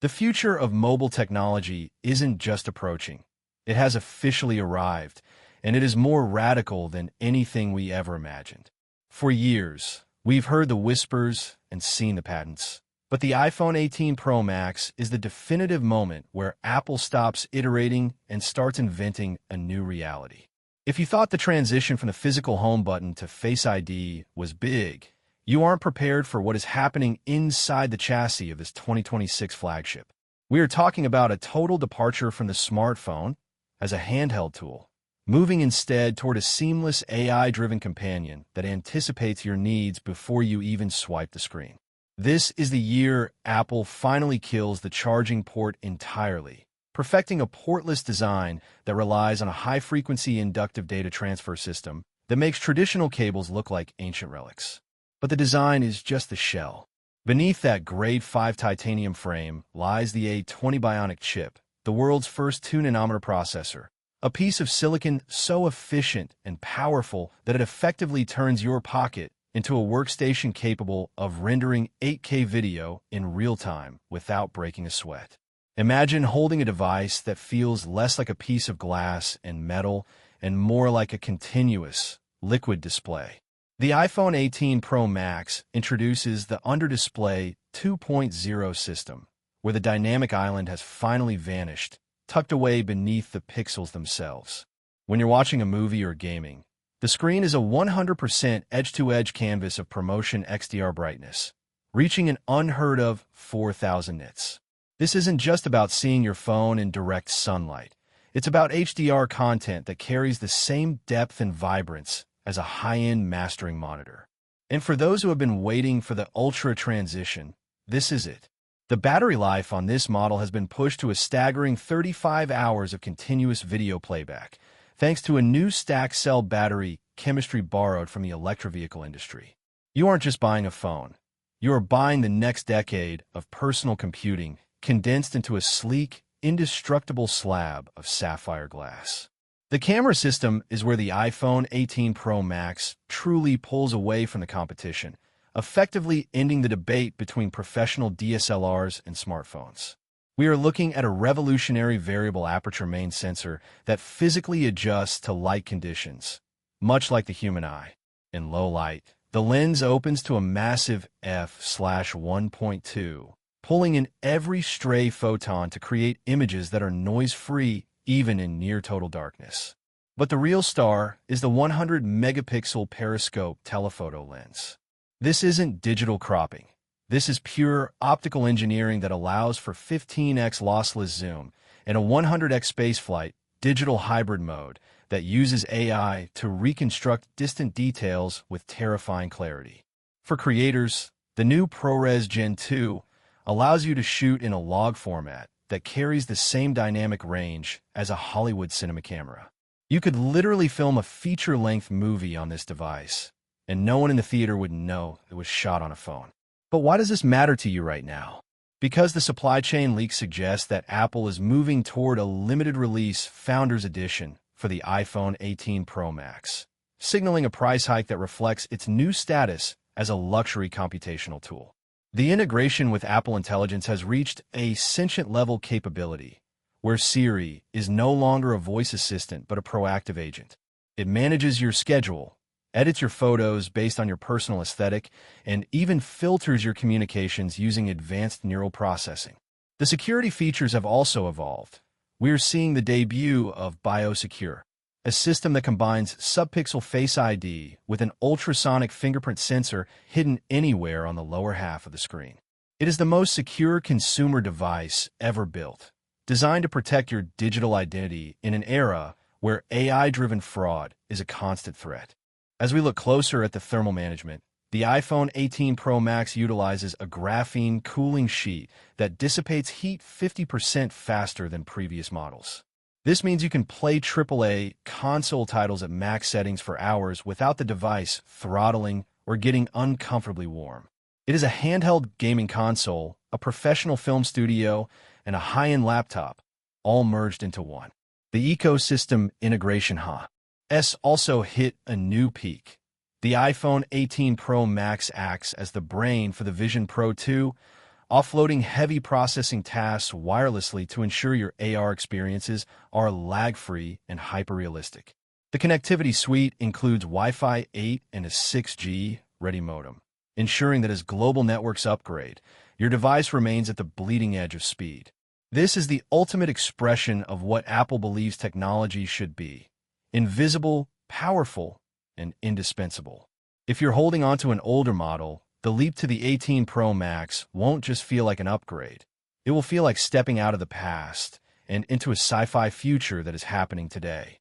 The future of mobile technology isn't just approaching. It has officially arrived, and it is more radical than anything we ever imagined. For years, we've heard the whispers and seen the patents. But the iPhone 18 Pro Max is the definitive moment where Apple stops iterating and starts inventing a new reality. If you thought the transition from the physical home button to Face ID was big, you aren't prepared for what is happening inside the chassis of this 2026 flagship. We are talking about a total departure from the smartphone as a handheld tool, moving instead toward a seamless AI-driven companion that anticipates your needs before you even swipe the screen. This is the year Apple finally kills the charging port entirely, perfecting a portless design that relies on a high-frequency inductive data transfer system that makes traditional cables look like ancient relics. But the design is just the shell. Beneath that Grade 5 titanium frame lies the A20 Bionic chip, the world's first 2nm processor, a piece of silicon so efficient and powerful that it effectively turns your pocket into a workstation capable of rendering 8K video in real time without breaking a sweat. Imagine holding a device that feels less like a piece of glass and metal and more like a continuous, liquid display. The iPhone 18 Pro Max introduces the under-display 2.0 system, where the dynamic island has finally vanished, tucked away beneath the pixels themselves. When you're watching a movie or gaming, the screen is a 100% edge-to-edge canvas of ProMotion XDR brightness, reaching an unheard-of 4,000 nits. This isn't just about seeing your phone in direct sunlight. It's about HDR content that carries the same depth and vibrance as a high-end mastering monitor. And for those who have been waiting for the Ultra transition, this is it. The battery life on this model has been pushed to a staggering 35 hours of continuous video playback, thanks to a new stack cell battery chemistry borrowed from the electric vehicle industry. You aren't just buying a phone. You are buying the next decade of personal computing condensed into a sleek, indestructible slab of sapphire glass. The camera system is where the iPhone 18 Pro Max truly pulls away from the competition, effectively ending the debate between professional DSLRs and smartphones. We are looking at a revolutionary variable aperture main sensor that physically adjusts to light conditions, much like the human eye. In low light, the lens opens to a massive f/1.2, pulling in every stray photon to create images that are noise-free even in near-total darkness. But the real star is the 100-megapixel periscope telephoto lens. This isn't digital cropping. This is pure optical engineering that allows for 15x lossless zoom and a 100x spaceflight digital hybrid mode that uses AI to reconstruct distant details with terrifying clarity. For creators, the new ProRes Gen 2 allows you to shoot in a log format that carries the same dynamic range as a Hollywood cinema camera. You could literally film a feature-length movie on this device, and no one in the theater would know it was shot on a phone. But why does this matter to you right now? Because the supply chain leaks suggest that Apple is moving toward a limited release Founders Edition for the iPhone 18 Pro Max, signaling a price hike that reflects its new status as a luxury computational tool. The integration with Apple Intelligence has reached a sentient-level capability, where Siri is no longer a voice assistant but a proactive agent. It manages your schedule, edits your photos based on your personal aesthetic, and even filters your communications using advanced neural processing. The security features have also evolved. We are seeing the debut of BioSecure, a system that combines sub-pixel Face ID with an ultrasonic fingerprint sensor hidden anywhere on the lower half of the screen. It is the most secure consumer device ever built, designed to protect your digital identity in an era where AI-driven fraud is a constant threat. As we look closer at the thermal management, the iPhone 18 Pro Max utilizes a graphene cooling sheet that dissipates heat 50% faster than previous models. This means you can play AAA console titles at max settings for hours without the device throttling or getting uncomfortably warm. It is a handheld gaming console, a professional film studio, and a high-end laptop, all merged into one. The ecosystem integration has also hit a new peak. The iPhone 18 Pro Max acts as the brain for the Vision Pro 2, offloading heavy processing tasks wirelessly to ensure your AR experiences are lag-free and hyper-realistic. The connectivity suite includes Wi-Fi 8 and a 6G ready modem, ensuring that as global networks upgrade, your device remains at the bleeding edge of speed. This is the ultimate expression of what Apple believes technology should be: invisible, powerful, and indispensable. If you're holding on to an older model, the leap to the 18 Pro Max won't just feel like an upgrade. It will feel like stepping out of the past and into a sci-fi future that is happening today.